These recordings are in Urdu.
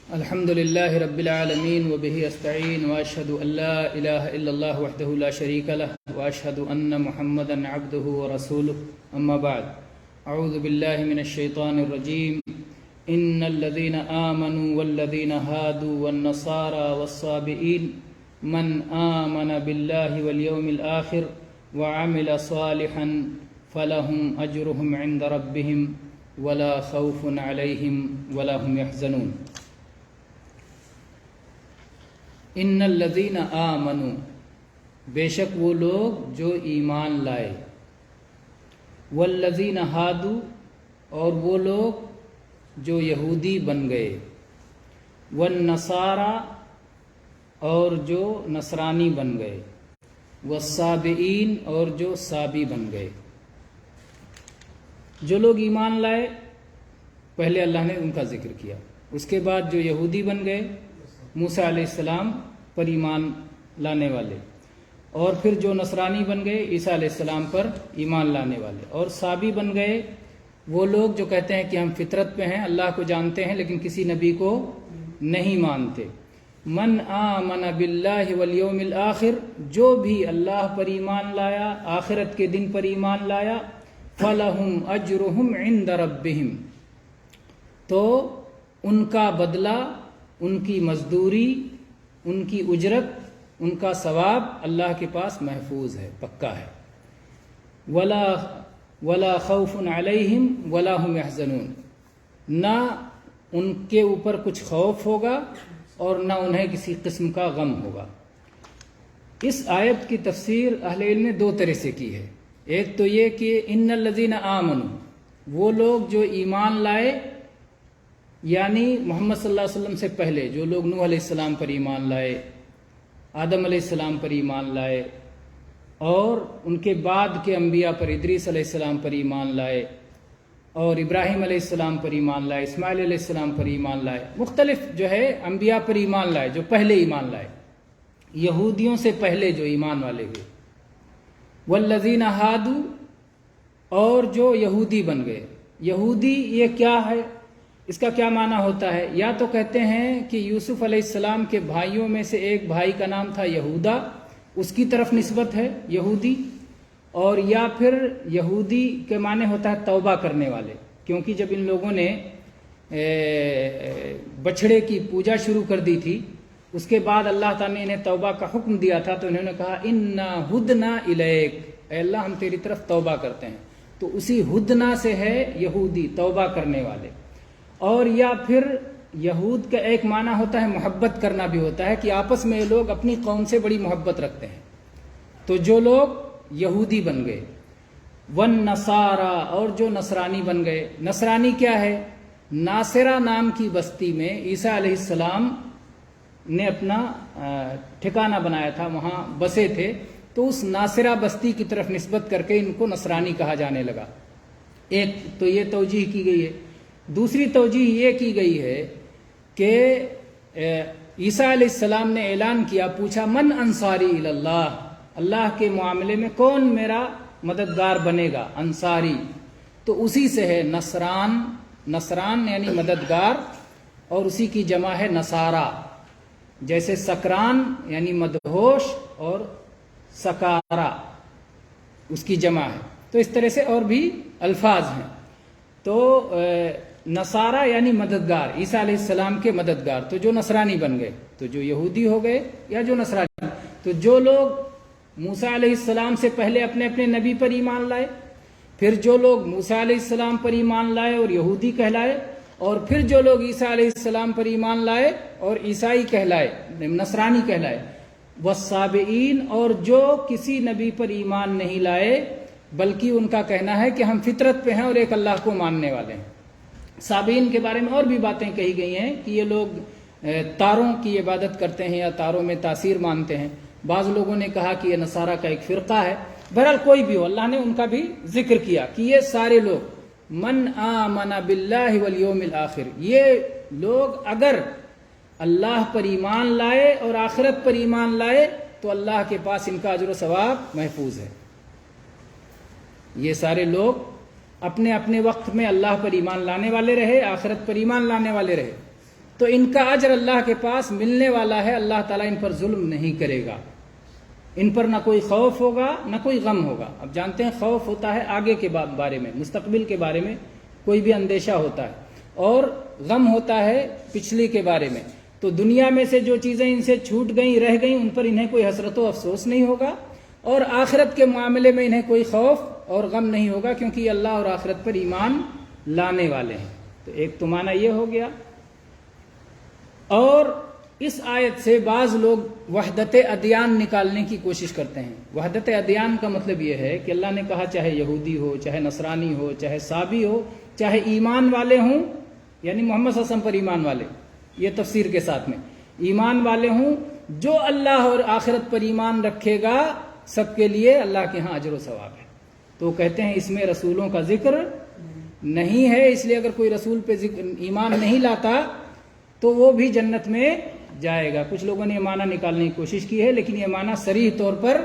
الحمد لله رب العالمين وبه أستعين وأشهد أن لا إله إلا الله وحده لا شريك له وأشهد أن محمدا عبده ورسوله أما بعد أعوذ بالله من الشيطان الرجيم إن الذين آمنوا والذين هادوا والنصارى والصابئين من آمن بالله واليوم الآخر وعمل صالحا فلهم أجرهم عند ربهم ولا خوف عليهم ولا هم يحزنون ان الذین آمنوا، بے شک وہ لوگ جو ایمان لائے، والذین ہادوا، اور وہ لوگ جو یہودی بن گئے، والنصارى، اور جو نصرانی بن گئے، والصابئین، اور جو صابی بن گئے۔ جو لوگ ایمان لائے پہلے اللہ نے ان کا ذکر کیا، اس کے بعد جو یہودی بن گئے موسیٰ علیہ السلام پر ایمان لانے والے، اور پھر جو نصرانی بن گئے عیسیٰ علیہ السلام پر ایمان لانے والے، اور صابی بن گئے وہ لوگ جو کہتے ہیں کہ ہم فطرت پہ ہیں، اللہ کو جانتے ہیں لیکن کسی نبی کو نہیں مانتے۔ من آمن باللہ والیوم الآخر، جو بھی اللہ پر ایمان لایا، آخرت کے دن پر ایمان لایا، فلہم اجرہم عند ربہم، تو ان کا بدلہ، ان کی مزدوری، ان کی اجرت، ان کا ثواب اللہ کے پاس محفوظ ہے، پکا ہے۔ ولا خوف علیہم ولا هم يحزنون، نہ ان کے اوپر کچھ خوف ہوگا اور نہ انہیں کسی قسم کا غم ہوگا۔ اس آیت کی تفسیر اہل علم نے دو طرح سے کی ہے۔ ایک تو یہ کہ ان الذین آمنوا، وہ لوگ جو ایمان لائے، یعنی محمد صلی اللہ علیہ وسلم سے پہلے جو لوگ نوح علیہ السلام پر ایمان لائے، آدم علیہ السلام پر ایمان لائے، اور ان کے بعد کے انبیاء پر ادریس علیہ السلام پر ایمان لائے، اور ابراہیم علیہ السلام پر ایمان لائے، اسماعیل علیہ السلام پر ایمان لائے، مختلف جو ہے انبیاء پر ایمان لائے جو پہلے ایمان لائے، یہودیوں سے پہلے جو ایمان والے ہوئے۔ والذین ہادوا، اور جو یہودی بن گئے۔ یہودی یہ کیا ہے، اس کا کیا معنی ہوتا ہے؟ یا تو کہتے ہیں کہ یوسف علیہ السلام کے بھائیوں میں سے ایک بھائی کا نام تھا یہودا، اس کی طرف نسبت ہے یہودی، اور یا پھر یہودی کے معنی ہوتا ہے توبہ کرنے والے، کیونکہ جب ان لوگوں نے بچھڑے کی پوجا شروع کر دی تھی، اس کے بعد اللہ تعالیٰ نے انہیں توبہ کا حکم دیا تھا، تو انہوں نے کہا انا ہدنا الیک، اے اللہ ہم تیری طرف توبہ کرتے ہیں، تو اسی ہدنا سے ہے یہودی، توبہ کرنے والے۔ اور یا پھر یہود کا ایک معنی ہوتا ہے محبت کرنا بھی ہوتا ہے، کہ آپس میں یہ لوگ اپنی قوم سے بڑی محبت رکھتے ہیں، تو جو لوگ یہودی بن گئے۔ والنصارى، اور جو نصرانی بن گئے۔ نصرانی کیا ہے؟ ناصرہ نام کی بستی میں عیسیٰ علیہ السلام نے اپنا ٹھکانہ بنایا تھا، وہاں بسے تھے، تو اس ناصرہ بستی کی طرف نسبت کر کے ان کو نصرانی کہا جانے لگا۔ ایک تو یہ توجیہ کی گئی ہے۔ دوسری توجیہ یہ کی گئی ہے کہ عیسیٰ علیہ السلام نے اعلان کیا، پوچھا من انصاری اللہ، اللہ کے معاملے میں کون میرا مددگار بنے گا، انصاری، تو اسی سے ہے نصران، نصران یعنی مددگار، اور اسی کی جمع ہے نصارہ، جیسے سکران یعنی مدہوش، اور سکارہ اس کی جمع ہے، تو اس طرح سے اور بھی الفاظ ہیں۔ تو نصارہ یعنی مددگار، عیسیٰ علیہ السلام کے مددگار، تو جو نصرانی بن گئے، تو جو یہودی ہو گئے یا جو نصرانی، تو جو لوگ موسیٰ علیہ السلام سے پہلے اپنے اپنے نبی پر ایمان لائے، پھر جو لوگ موسیٰ علیہ السلام پر ایمان لائے اور یہودی کہلائے، اور پھر جو لوگ عیسیٰ علیہ السلام پر ایمان لائے اور عیسائی کہلائے، نصرانی کہلائے۔ والصابئین، اور جو کسی نبی پر ایمان نہیں لائے بلکہ ان کا کہنا ہے کہ ہم فطرت پہ ہیں اور ایک اللہ کو ماننے والے ہیں۔ صابئین کے بارے میں اور بھی باتیں کہی گئی ہیں کہ یہ لوگ تاروں کی عبادت کرتے ہیں یا تاروں میں تاثیر مانتے ہیں۔ بعض لوگوں نے کہا کہ یہ نصارہ کا ایک فرقہ ہے۔ بہرحال کوئی بھی ہو، اللہ نے ان کا بھی ذکر کیا کہ یہ سارے لوگ من آمن باللہ والیوم الآخر، یہ لوگ اگر اللہ پر ایمان لائے اور آخرت پر ایمان لائے تو اللہ کے پاس ان کا اجر و ثواب محفوظ ہے۔ یہ سارے لوگ اپنے اپنے وقت میں اللہ پر ایمان لانے والے رہے، آخرت پر ایمان لانے والے رہے، تو ان کا اجر اللہ کے پاس ملنے والا ہے، اللہ تعالیٰ ان پر ظلم نہیں کرے گا، ان پر نہ کوئی خوف ہوگا نہ کوئی غم ہوگا۔ اب جانتے ہیں خوف ہوتا ہے آگے کے بارے میں، مستقبل کے بارے میں کوئی بھی اندیشہ ہوتا ہے، اور غم ہوتا ہے پچھلی کے بارے میں۔ تو دنیا میں سے جو چیزیں ان سے چھوٹ گئیں رہ گئیں ان پر انہیں کوئی حسرت و افسوس نہیں ہوگا، اور آخرت کے معاملے میں انہیں کوئی خوف اور غم نہیں ہوگا، کیونکہ یہ اللہ اور آخرت پر ایمان لانے والے ہیں۔ تو ایک تو معنی یہ ہو گیا۔ اور اس آیت سے بعض لوگ وحدت ادیان نکالنے کی کوشش کرتے ہیں۔ وحدت ادیان کا مطلب یہ ہے کہ اللہ نے کہا چاہے یہودی ہو، چاہے نصرانی ہو، چاہے صابی ہو، چاہے ایمان والے ہوں، یعنی محمد صلی اللہ علیہ وسلم پر ایمان والے، یہ تفسیر کے ساتھ میں ایمان والے ہوں، جو اللہ اور آخرت پر ایمان رکھے گا سب کے لیے اللہ کے ہاں اجر و ثواب ہے۔ تو کہتے ہیں اس میں رسولوں کا ذکر نہیں ہے، اس لیے اگر کوئی رسول پہ ایمان نہیں لاتا تو وہ بھی جنت میں جائے گا۔ کچھ لوگوں نے یہ معنی نکالنے کی کوشش کی ہے، لیکن یہ معنی صریح طور پر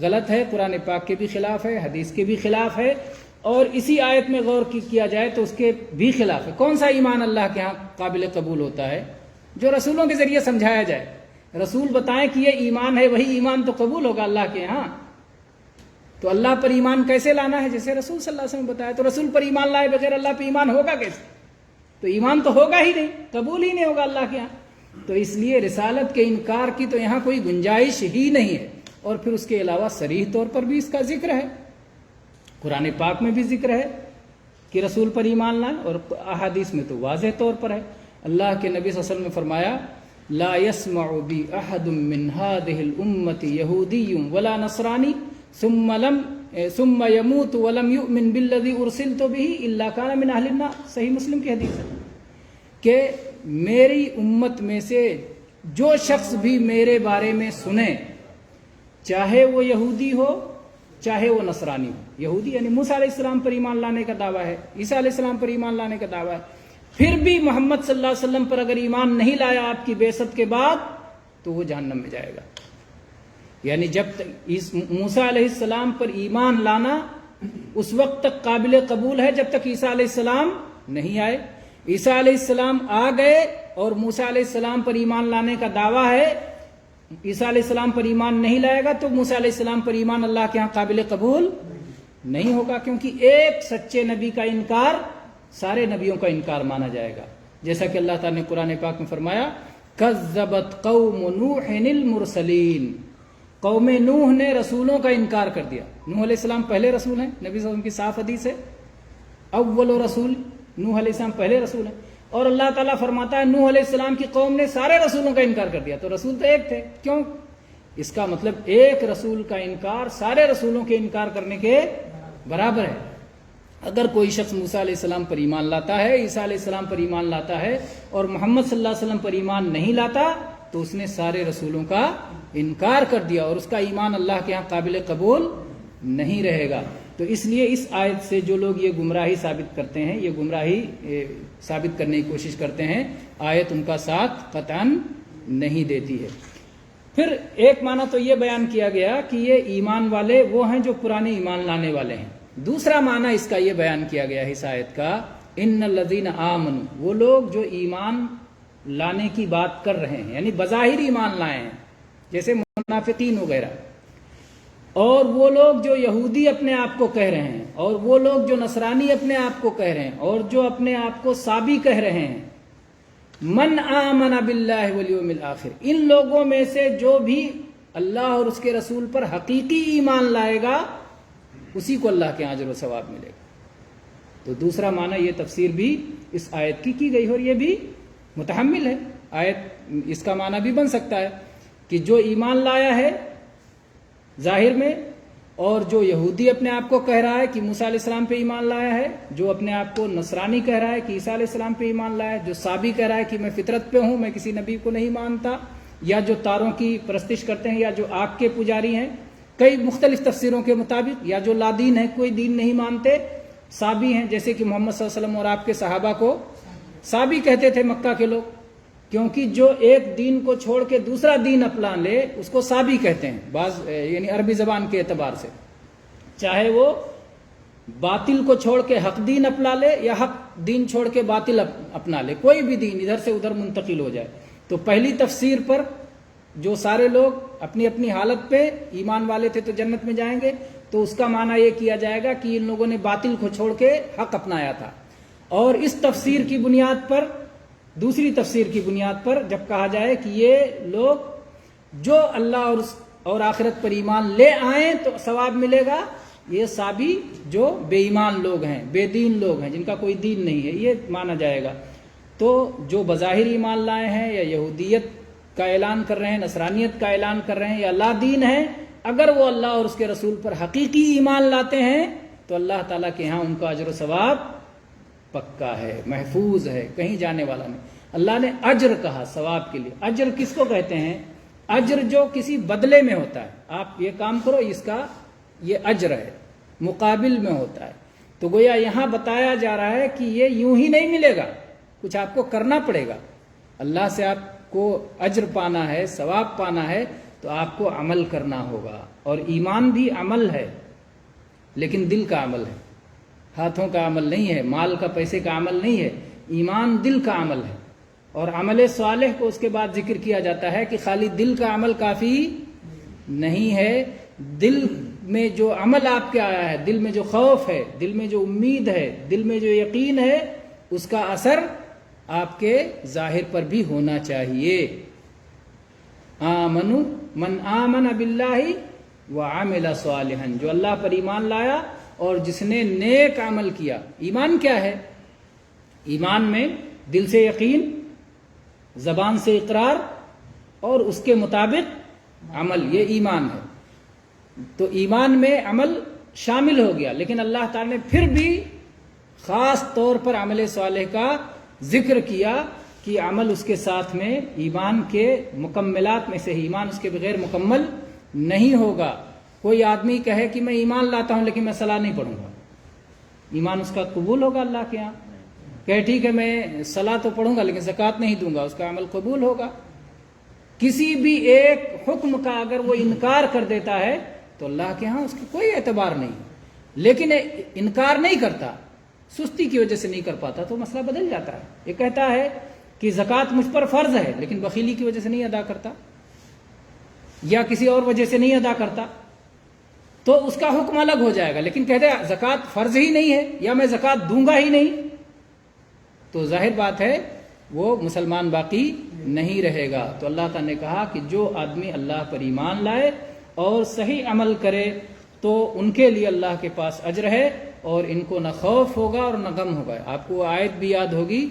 غلط ہے، قرآن پاک کے بھی خلاف ہے، حدیث کے بھی خلاف ہے، اور اسی آیت میں غور کیا جائے تو اس کے بھی خلاف ہے۔ کون سا ایمان اللہ کے ہاں قابل قبول ہوتا ہے؟ جو رسولوں کے ذریعے سمجھایا جائے، رسول بتائیں کہ یہ ایمان ہے، وہی ایمان تو قبول ہوگا اللہ کے ہاں۔ تو اللہ پر ایمان کیسے لانا ہے؟ جیسے رسول صلی اللہ علیہ وسلم بتایا، تو رسول پر ایمان لائے بغیر اللہ پہ ایمان ہوگا کیسے؟ تو ایمان تو ہوگا ہی نہیں، قبول ہی نہیں ہوگا اللہ کے ہاں۔ تو اس لیے رسالت کے انکار کی تو یہاں کوئی گنجائش ہی نہیں ہے، اور پھر اس کے علاوہ صریح طور پر بھی اس کا ذکر ہے، قرآن پاک میں بھی ذکر ہے کہ رسول پر ایمان لائیں، اور احادیث میں تو واضح طور پر ہے۔ اللہ کے نبی صلی اللہ علیہ وسلم نے فرمایا لا يسمع بی احد من هذه الامة یہودی ولا نصرانی ثم يموت ولم يؤمن بالذی ارسلت به الا كان من اہل النار۔ صحیح مسلم کی حدیث ہے کہ میری امت میں سے جو شخص بھی میرے بارے میں سنے، چاہے وہ یہودی ہو چاہے وہ نصرانی ہو، یہودی یعنی موسیٰ علیہ السلام پر ایمان لانے کا دعویٰ ہے، عیسیٰ علیہ السلام پر ایمان لانے کا دعویٰ ہے، پھر بھی محمد صلی اللہ علیہ وسلم پر اگر ایمان نہیں لایا آپ کی بعثت کے بعد تو وہ جہنم میں جائے گا۔ یعنی جب تک موسیٰ علیہ السلام پر ایمان لانا اس وقت تک قابل قبول ہے جب تک عیسیٰ علیہ السلام نہیں آئے۔ عیسیٰ علیہ السلام آ گئے اور موسیٰ علیہ السلام پر ایمان لانے کا دعویٰ ہے، عیسیٰ علیہ السلام پر ایمان نہیں لائے گا تو موسیٰ علیہ السلام پر ایمان اللہ کے ہاں قابل قبول نہیں ہوگا، کیونکہ ایک سچے نبی کا انکار سارے نبیوں کا انکار مانا جائے گا۔ جیسا کہ اللہ تعالیٰ نے قرآن پاک میں فرمایا کذبت قوم نوح المرسلین، قوم نوح نے رسولوں کا انکار کر دیا۔ نوح علیہ السلام پہلے رسول ہیں، نبی صلی اللہ علیہ وسلم کی صاف حدیث ہے اول رسول، نوح علیہ السلام پہلے رسول ہیں، اور اللہ تعالیٰ فرماتا ہے نوح علیہ السلام کی قوم نے سارے رسولوں کا انکار کر دیا، تو رسول تو ایک تھے، کیوں؟ اس کا مطلب ایک رسول کا انکار سارے رسولوں کے انکار کرنے کے برابر ہے۔ اگر کوئی شخص موسیٰ علیہ السلام پر ایمان لاتا ہے، عیسیٰ علیہ السلام پر ایمان لاتا ہے اور محمد صلی اللہ علیہ وسلم پر ایمان نہیں لاتا تو اس نے سارے رسولوں کا انکار کر دیا، اور اس کا ایمان اللہ کے ہاں قابل قبول نہیں رہے گا۔ تو اس لیے اس آیت سے جو لوگ یہ گمراہی ثابت کرتے ہیں، یہ گمراہی ثابت کرنے کی کوشش کرتے ہیں، آیت ان کا ساتھ قطعاً نہیں دیتی ہے۔ پھر ایک معنی تو یہ بیان کیا گیا کہ یہ ایمان والے وہ ہیں جو پرانے ایمان لانے والے ہیں۔ دوسرا معنی اس کا یہ بیان کیا گیا ہے اس آیت کا ان الذین آمنوا، وہ لوگ جو ایمان لانے کی بات کر رہے ہیں، یعنی بظاہر ایمان لائے ہیں جیسے منافقین وغیرہ، اور وہ لوگ جو یہودی اپنے آپ کو کہہ رہے ہیں، اور وہ لوگ جو نصرانی اپنے آپ کو کہہ رہے ہیں، اور جو اپنے آپ کو صابی کہہ رہے ہیں، من آمن باللہ والیوم الآخر، ان لوگوں میں سے جو بھی اللہ اور اس کے رسول پر حقیقی ایمان لائے گا اسی کو اللہ کے اجر و ثواب ملے گا۔ تو دوسرا معنی یہ تفسیر بھی اس آیت کی گئی، اور یہ بھی متحمل ہے، آیت اس کا معنی بھی بن سکتا ہے کہ جو ایمان لایا ہے ظاہر میں، اور جو یہودی اپنے آپ کو کہہ رہا ہے کہ موسیٰ علیہ السلام پہ ایمان لایا ہے، جو اپنے آپ کو نصرانی کہہ رہا ہے کہ عیسیٰ علیہ السلام پہ ایمان لایا ہے، جو صابی کہہ رہا ہے کہ میں فطرت پہ ہوں، میں کسی نبی کو نہیں مانتا، یا جو تاروں کی پرستش کرتے ہیں، یا جو آگ کے پجاری ہیں، کئی مختلف تفسیروں کے مطابق، یا جو لادین ہیں، کوئی دین نہیں مانتے، صابی ہیں، جیسے کہ محمد صلی اللہ علیہ وسلم اور آپ کے صحابہ کو صابی کہتے تھے مکہ کے لوگ، کیونکہ جو ایک دین کو چھوڑ کے دوسرا دین اپنا لے اس کو صابی کہتے ہیں، بعض یعنی عربی زبان کے اعتبار سے، چاہے وہ باطل کو چھوڑ کے حق دین اپنا لے یا حق دین چھوڑ کے باطل اپنا لے، کوئی بھی دین ادھر سے ادھر منتقل ہو جائے. تو پہلی تفسیر پر جو سارے لوگ اپنی اپنی حالت پہ ایمان والے تھے تو جنت میں جائیں گے، تو اس کا معنی یہ کیا جائے گا کہ ان لوگوں نے باطل کو چھوڑ کے حق اپنایا تھا. اور اس تفسیر کی بنیاد پر، دوسری تفسیر کی بنیاد پر جب کہا جائے کہ یہ لوگ جو اللہ اور آخرت پر ایمان لے آئیں تو ثواب ملے گا، یہ سابی جو بے ایمان لوگ ہیں، بے دین لوگ ہیں، جن کا کوئی دین نہیں ہے، یہ مانا جائے گا. تو جو بظاہر ایمان لائے ہیں یا یہودیت کا اعلان کر رہے ہیں، نصرانیت کا اعلان کر رہے ہیں یا لا دین ہیں، اگر وہ اللہ اور اس کے رسول پر حقیقی ایمان لاتے ہیں تو اللہ تعالیٰ کے ہاں ان کا اجر و ثواب پکا ہے، محفوظ ہے، کہیں جانے والا نہیں. اللہ نے اجر کہا ثواب کے لیے. اجر کس کو کہتے ہیں؟ اجر جو کسی بدلے میں ہوتا ہے، آپ یہ کام کرو، اس کا یہ اجر ہے، مقابل میں ہوتا ہے. تو گویا یہاں بتایا جا رہا ہے کہ یہ یوں ہی نہیں ملے گا، کچھ آپ کو کرنا پڑے گا. اللہ سے آپ کو اجر پانا ہے، ثواب پانا ہے، تو آپ کو عمل کرنا ہوگا. اور ایمان بھی عمل ہے، لیکن دل کا عمل ہے، ہاتھوں کا عمل نہیں ہے، مال کا پیسے کا عمل نہیں ہے. ایمان دل کا عمل ہے. اور عمل صالح کو اس کے بعد ذکر کیا جاتا ہے کہ خالی دل کا عمل کافی نہیں ہے. دل میں جو عمل آپ کے آیا ہے، دل میں جو خوف ہے، دل میں جو امید ہے، دل میں جو یقین ہے، اس کا اثر آپ کے ظاہر پر بھی ہونا چاہیے. آمنو من آمن باللہ وعمل صالحا، جو اللہ پر ایمان لایا اور جس نے نیک عمل کیا. ایمان کیا ہے؟ ایمان میں دل سے یقین، زبان سے اقرار اور اس کے مطابق عمل، یہ ایمان ہے. تو ایمان میں عمل شامل ہو گیا، لیکن اللہ تعالی نے پھر بھی خاص طور پر عمل صالح کا ذکر کیا کہ عمل اس کے ساتھ میں ایمان کے مکملات میں سے ہی، ایمان اس کے بغیر مکمل نہیں ہوگا. کوئی آدمی کہے کہ میں ایمان لاتا ہوں لیکن میں صلاۃ نہیں پڑھوں گا، ایمان اس کا قبول ہوگا اللہ کے یہاں؟ کہ ٹھیک ہے میں صلاۃ تو پڑھوں گا لیکن زکوٰۃ نہیں دوں گا، اس کا عمل قبول ہوگا؟ کسی بھی ایک حکم کا اگر وہ انکار کر دیتا ہے تو اللہ کے ہاں اس کی کوئی اعتبار نہیں. لیکن انکار نہیں کرتا، سستی کی وجہ سے نہیں کر پاتا، تو مسئلہ بدل جاتا ہے. یہ کہتا ہے کہ زکوٰۃ مجھ پر فرض ہے لیکن بخیلی کی وجہ سے نہیں ادا کرتا یا کسی اور وجہ سے نہیں ادا کرتا، تو اس کا حکم الگ ہو جائے گا. لیکن کہتے ہیں زکوٰۃ فرض ہی نہیں ہے یا میں زکوٰۃ دوں گا ہی نہیں، تو ظاہر بات ہے وہ مسلمان باقی نہیں رہے گا. تو اللہ تعالیٰ نے کہا کہ جو آدمی اللہ پر ایمان لائے اور صحیح عمل کرے تو ان کے لیے اللہ کے پاس اجر ہے، اور ان کو نہ خوف ہوگا اور نہ غم ہوگا. آپ کو آیت بھی یاد ہوگی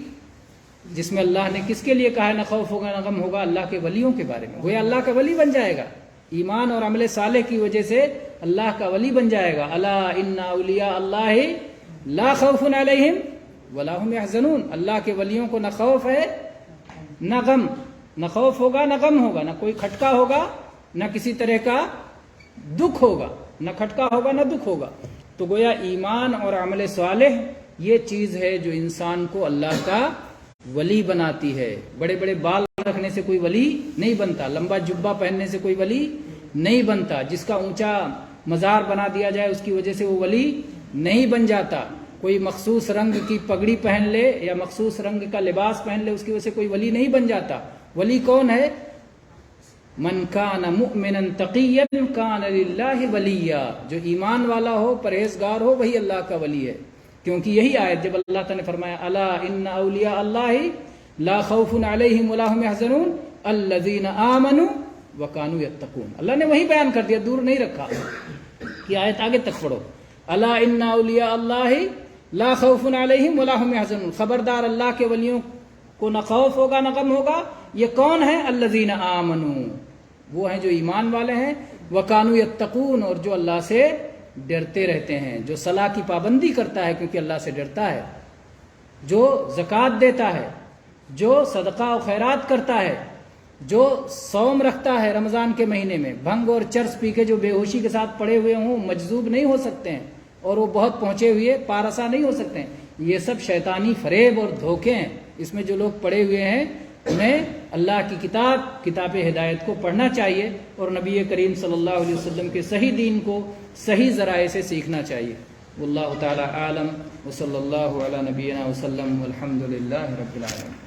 جس میں اللہ نے کس کے لیے کہا ہے نہ خوف ہوگا نہ غم ہوگا؟ اللہ کے ولیوں کے بارے میں. گویا اللہ کا ولی بن جائے گا، ایمان اور عمل صالح کی وجہ سے اللہ کا ولی بن جائے گا. الا ان اولیاء اللہ لا خوف علیہم ولا هم يحزنون. اللہ کے ولیوں کو نہ خوف ہے نہ غم، نہ خوف ہوگا نہ غم ہوگا، نہ کوئی کھٹکا ہوگا نہ کسی طرح کا دکھ ہوگا، نہ کھٹکا ہوگا نہ دکھ ہوگا. تو گویا ایمان اور عمل صالح یہ چیز ہے جو انسان کو اللہ کا ولی بناتی ہے. بڑے بڑے بال رکھنے سے کوئی ولی نہیں بنتا، لمبا جبہ پہننے سے کوئی ولی نہیں بنتا، جس کا اونچا مزار بنا دیا جائے اس کی وجہ سے وہ ولی نہیں بن جاتا. کوئی مخصوص رنگ کی پگڑی پہن لے یا مخصوص رنگ کا لباس پہن لے اس کی وجہ سے کوئی ولی نہیں بن جاتا. ولی کون ہے؟ من کان مؤمنا تقیا کان للہ ولیا، جو ایمان والا ہو، پرہیزگار ہو، وہی اللہ کا ولی ہے. کیونکہ یہی آیت جب اللہ تعالی نے فرمایا الا ان اولیاء اللہ لا خوف علیہم ولا هم يحزنون الذین آمنوا وکانوا یتقون، اللہ نے وہی بیان کر دیا، دور نہیں رکھا کہ آیت آگے تک پڑھو. الا ان اولیاء اللہ لا خوف علیہم ولا هم يحزنون، خبردار اللہ کے ولیوں کو نہ خوف ہوگا نہ غم ہوگا. یہ کون ہے؟ الذین آمنوا، وہ ہیں جو ایمان والے ہیں، وکانوا یتقون، اور جو اللہ سے ڈرتے رہتے ہیں، جو صلاح کی پابندی کرتا ہے کیونکہ اللہ سے ڈرتا ہے، جو زکوٰۃ دیتا ہے، جو صدقہ و خیرات کرتا ہے، جو صوم رکھتا ہے رمضان کے مہینے میں، بھنگ اور چرس پی کے جو بے ہوشی کے ساتھ پڑے ہوئے ہوں مجذوب نہیں ہو سکتے ہیں اور وہ بہت پہنچے ہوئے پارسا نہیں ہو سکتے ہیں. یہ سب شیطانی فریب اور دھوکے ہیں. اس میں جو لوگ پڑے ہوئے ہیں انہیں اللہ کی کتاب ہدایت کو پڑھنا چاہیے اور نبی کریم صلی اللہ علیہ وسلم کے صحیح دین کو صحیح ذرائع سے سیکھنا چاہیے. واللہ تعالی عالم وصلی اللہ علی نبینا وسلم والحمد للہ رب العالمین.